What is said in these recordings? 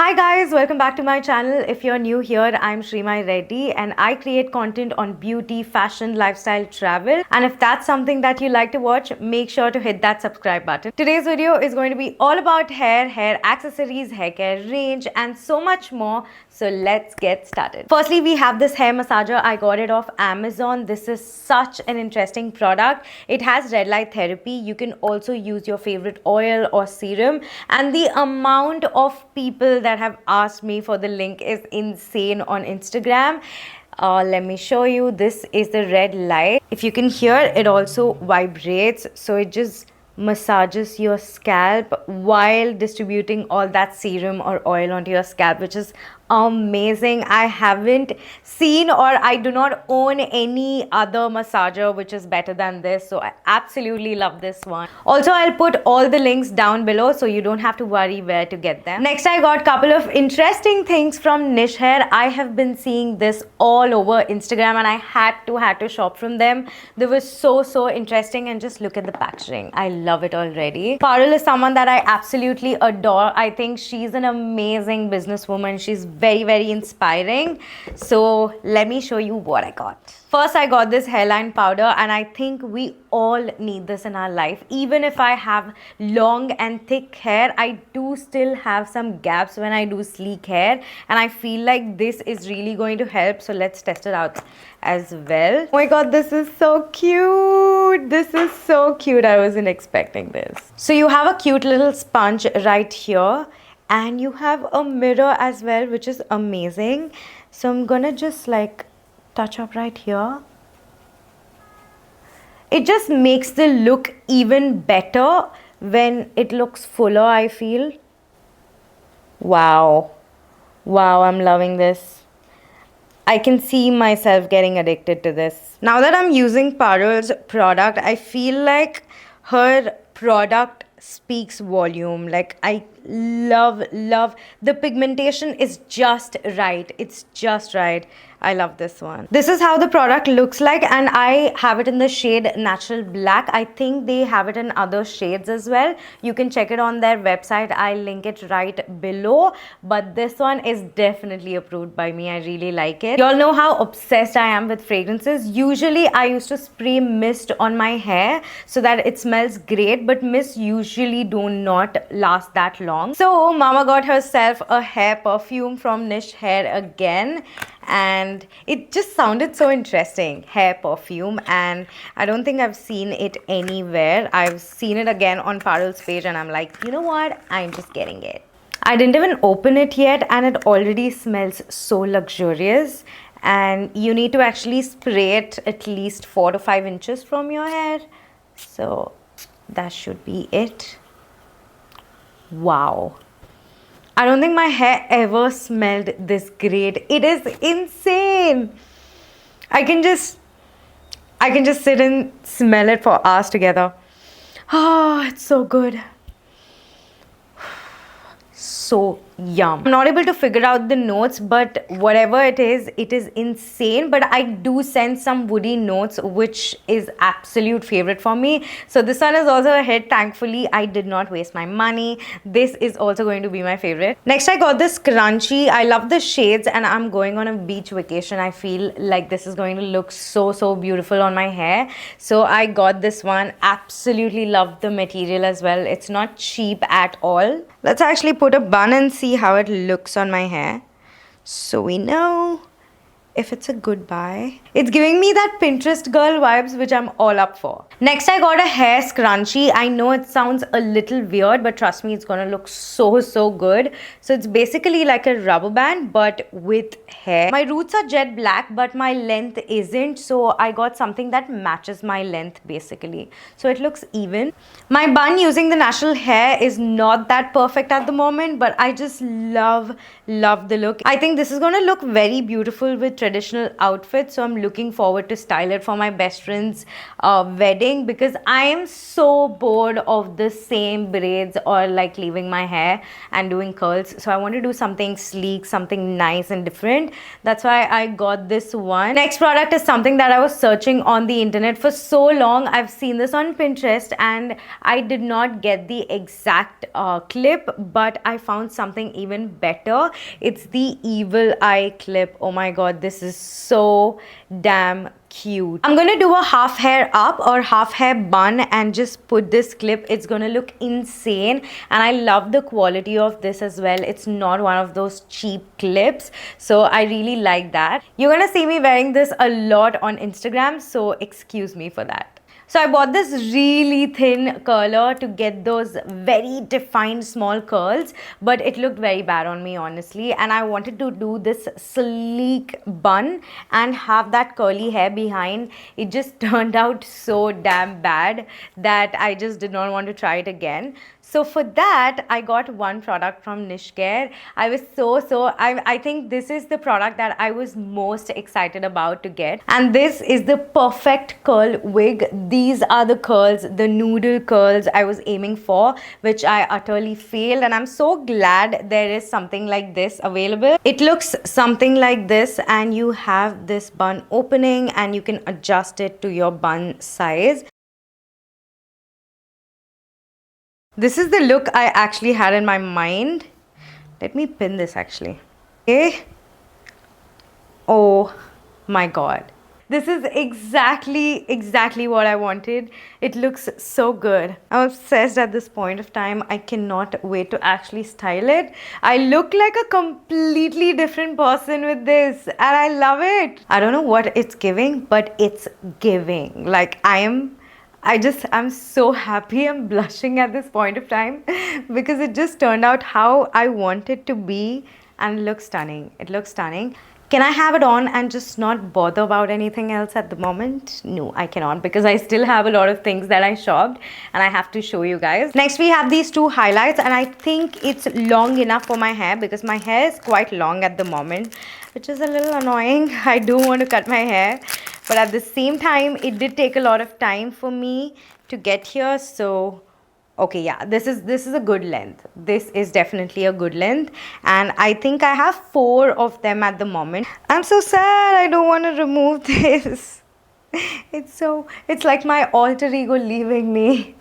Hi guys, welcome back to my channel. If you're new here, I'm Srimai Reddy and I create content on beauty, fashion, lifestyle, travel. And if that's something that you like to watch, make sure to hit that subscribe button. Today's video is going to be all about hair accessories, hair care range and so much more. So let's get started. Firstly, we have this hair massager. I got it off Amazon. This is such an interesting product. It has red light therapy. You can also use your favorite oil or serum, and the amount of people that have asked me for the link is insane on Instagram. Let me show you. This is the red light. If you can hear, it also vibrates, so it just massages your scalp while distributing all that serum or oil onto your scalp, which is amazing. I haven't seen, or I do not own any other massager which is better than this, so I absolutely love this one. Also, I'll put all the links down below so you don't have to worry where to get them. Next, I got a couple of interesting things from Niche Hair. I have been seeing this all over Instagram and I had to shop from them. They were so interesting, and just look at the packaging. I love it already. Parul is someone that I absolutely adore. I think she's an amazing businesswoman. She's very inspiring. So let me show you what I got. First, I got this hairline powder, and I think we all need this in our life. Even if I have long and thick hair, I do still have some gaps when I do sleek hair, and I feel like this is really going to help. So let's test it out as well. Oh my god, this is so cute. This is so cute. I wasn't expecting this. So you have a cute little sponge right here, and you have a mirror as well, which is amazing. So I'm gonna just like touch up right here. It just makes the look even better when it looks fuller, I feel. Wow, I'm loving this. I can see myself getting addicted to this. Now that I'm using Parul's product, I feel like her product speaks volume. Like, I love the pigmentation is just right. It's just right. I love this one. This is how the product looks like, and I have it in the shade Natural Black. I think they have it in other shades as well. You can check it on their website. I'll link it right below, but this one is definitely approved by me. I really like it. You all know how obsessed I am with fragrances. Usually I used to spray mist on my hair so that it smells great, but mist usually do not last that long. So Mama got herself a hair perfume from Niche Hair again, and it just sounded so interesting. Hair perfume, and I don't think I've seen it anywhere. I've seen it again on Parul's page, and I'm like, you know what, I'm just getting it. I didn't even open it yet, and it already smells so luxurious. And you need to actually spray it at least 4 to 5 inches from your hair. So that should be it. Wow, I don't think my hair ever smelled this great. It is insane. I can just sit and smell it for hours together. Oh, it's so good. So yum. I'm not able to figure out the notes, but whatever it is insane. But I do sense some woody notes, which is absolute favorite for me. So this one is also a hit. Thankfully, I did not waste my money. This is also going to be my favorite. Next, I got this scrunchie. I love the shades, and I'm going on a beach vacation. I feel like this is going to look so beautiful on my hair. So I got this one. Absolutely love the material as well. It's not cheap at all. Let's actually put a bun and see how it looks on my hair, so we know if it's a good buy. It's giving me that Pinterest girl vibes, which I'm all up for. Next, I got a hair scrunchie. I know it sounds a little weird, but trust me, it's gonna look so good. So it's basically like a rubber band, but with hair. My roots are jet black, but my length isn't, so I got something that matches my length basically. So it looks even. My bun using the natural hair is not that perfect at the moment, but I just love the look. I think this is gonna look very beautiful with traditional traditional outfit, so I'm looking forward to style it for my best friend's wedding, because I am so bored of the same braids or like leaving my hair and doing curls. So I want to do something sleek, something nice and different. That's why I got this one. Next product is something that I was searching on the internet for so long. I've seen this on Pinterest and I did not get the exact clip, but I found something even better. It's the Evil Eye clip. Oh my god, this is so damn cute. I'm gonna do a half hair up or half hair bun and just put this clip. It's gonna look insane, and I love the quality of this as well. It's not one of those cheap clips, so I really like that. You're gonna see me wearing this a lot on Instagram, so excuse me for that. So I bought this really thin curler to get those very defined small curls, but it looked very bad on me, honestly. And I wanted to do this sleek bun and have that curly hair behind. It just turned out so damn bad that I just did not want to try it again. So for that, I got one product from Nishcare. I was I think this is the product that I was most excited about to get. And this is the perfect curl wig. These are the curls, the noodle curls I was aiming for, which I utterly failed. And I'm so glad there is something like this available. It looks something like this, and you have this bun opening and you can adjust it to your bun size. This is the look I actually had in my mind. Let me pin this actually. Okay. Oh my god. This is exactly what I wanted. It looks so good. I'm obsessed at this point of time. I cannot wait to actually style it. I look like a completely different person with this, and I love it. I don't know what it's giving, but it's giving. Like I'm so happy. I'm blushing at this point of time because it just turned out how I want it to be, and it looks stunning. It looks stunning. Can I have it on and just not bother about anything else at the moment? No, I cannot, because I still have a lot of things that I shopped and I have to show you guys. Next, we have these two highlights, and I think it's long enough for my hair because my hair is quite long at the moment, which is a little annoying. I do want to cut my hair, but at the same time, it did take a lot of time for me to get here. So okay, yeah, this is a good length. This is definitely a good length, and I think I have 4 of them at the moment. I'm so sad. I don't want to remove this. It's like my alter ego leaving me.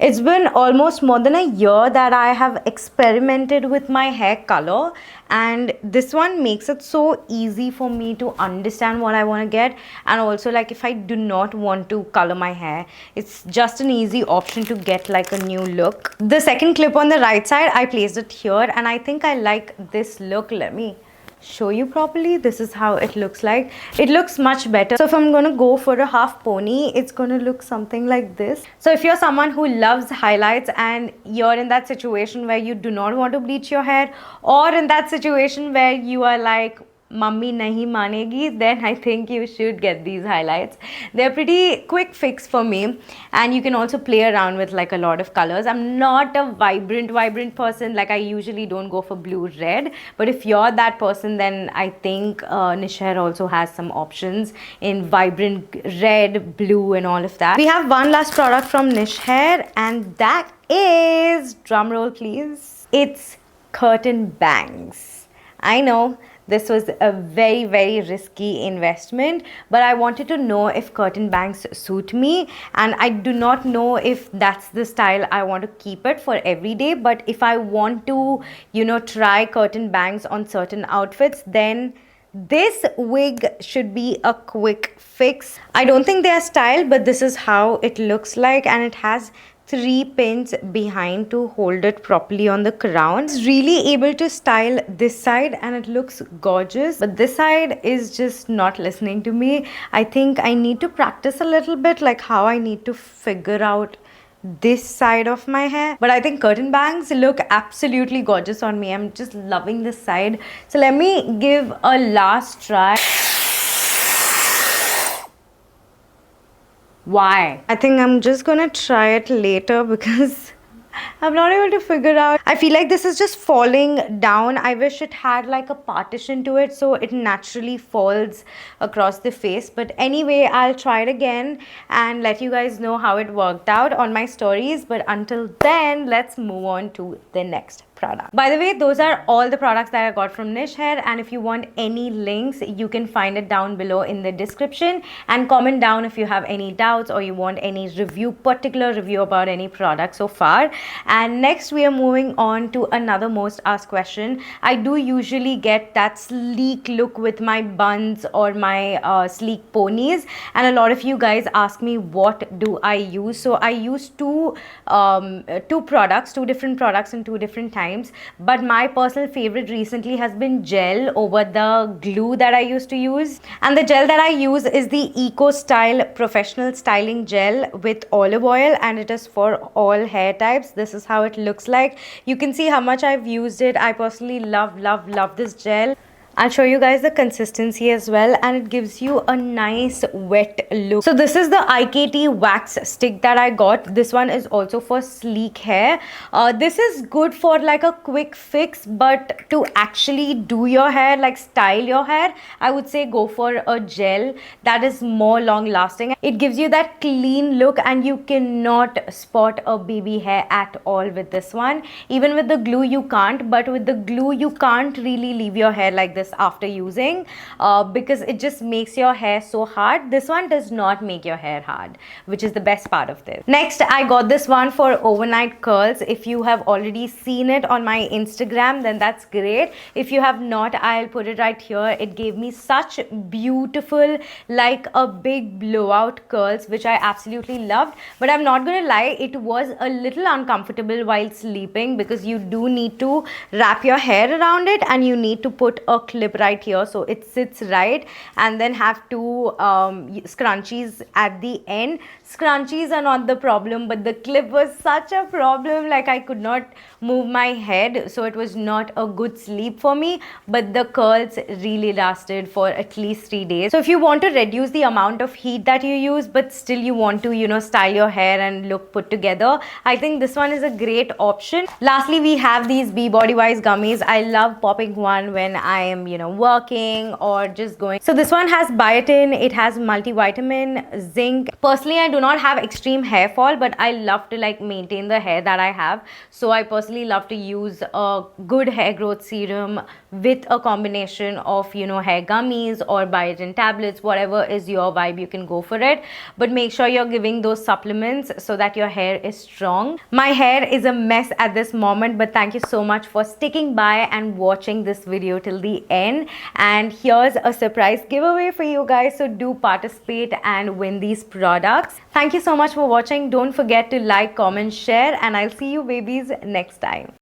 It's been almost more than a year that I have experimented with my hair color, and this one makes it so easy for me to understand what I want to get. And also, like, if I do not want to color my hair, it's just an easy option to get like a new look. The second clip on the right side, I placed it here, and I think I like this look. Let me show you properly. This is how it looks like. It looks much better. So if I'm gonna go for a half pony, it's gonna look something like this. So if you're someone who loves highlights and you're in that situation where you do not want to bleach your hair, or in that situation where you are like, mummy nahi manegi, then I think you should get these highlights. They're pretty quick fix for me, and you can also play around with like a lot of colors. I'm not a vibrant person. Like, I usually don't go for blue red, but if you're that person, then I think Nishcare also has some options in vibrant red, blue and all of that. We have one last product from Nishcare, and that is, drumroll please, it's curtain bangs. I know this was a very risky investment, but I wanted to know if curtain bangs suit me, and I do not know if that's the style I want to keep it for every day. But if I want to, you know, try curtain bangs on certain outfits, then this wig should be a quick fix. I don't think they are styled, but this is how it looks like, and it has 3 pins behind to hold it properly on the crown. It's really able to style this side and it looks gorgeous, but this side is just not listening to me. I think I need to practice a little bit, like how I need to figure out this side of my hair. But I think curtain bangs look absolutely gorgeous on me. I'm just loving this side. So let me give a last try. Why? I think I'm just gonna try it later because I'm not able to figure out. I feel like this is just falling down. I wish it had like a partition to it so it naturally falls across the face. But anyway, I'll try it again and let you guys know how it worked out on my stories. But until then, let's move on to the next product. By the way, those are all the products that I got from Niche Hair, and if you want any links, you can find it down below in the description, and comment down if you have any doubts or you want any particular review about any product so far. And next we are moving on to another most asked question. I do usually get that sleek look with my buns or my sleek ponies, and a lot of you guys ask me what do I use. So I use two different products in two different times, but my personal favorite recently has been gel over the glue that I used to use. And the gel that I use is the Eco Style Professional Styling Gel with olive oil, and it is for all hair types. This is how it looks like. You can see how much I've used it. I personally love this gel. I'll show you guys the consistency as well, and it gives you a nice wet look. So this is the IKT wax stick that I got. This one is also for sleek hair. This is good for like a quick fix, but to actually do your hair, like style your hair, I would say go for a gel that is more long lasting. It gives you that clean look, and you cannot spot a baby hair at all with this one. Even with the glue you can't, but with the glue you can't really leave your hair like this after using, because it just makes your hair so hard. This one does not make your hair hard, which is the best part of this. Next, I got this one for overnight curls. If you have already seen it on my Instagram, then that's great. If you have not, I'll put it right here. It gave me such beautiful, like a big blowout curls, which I absolutely loved. But I'm not gonna lie, it was a little uncomfortable while sleeping, because you do need to wrap your hair around it, and you need to put a clip right here so it sits right, and then have two scrunchies at the end. Scrunchies are not the problem, but the clip was such a problem. Like, I could not move my head, so it was not a good sleep for me. But the curls really lasted for at least 3 days. So if you want to reduce the amount of heat that you use, but still you want to, you know, style your hair and look put together, I think this one is a great option. Lastly, we have these Be Body Wise gummies. I love popping one when I am, you know, working or just going. So this one has biotin, it has multivitamin, zinc. Personally, I do not have extreme hair fall, but I love to like maintain the hair that I have. So I personally love to use a good hair growth serum with a combination of, you know, hair gummies or biotin tablets. Whatever is your vibe, you can go for it, but make sure you're giving those supplements so that your hair is strong. My hair is a mess at this moment, but thank you so much for sticking by and watching this video till the end. And here's a surprise giveaway for you guys, so do participate and win these products. Thank you so much for watching. Don't forget to like, comment, share, and I'll see you babies next time.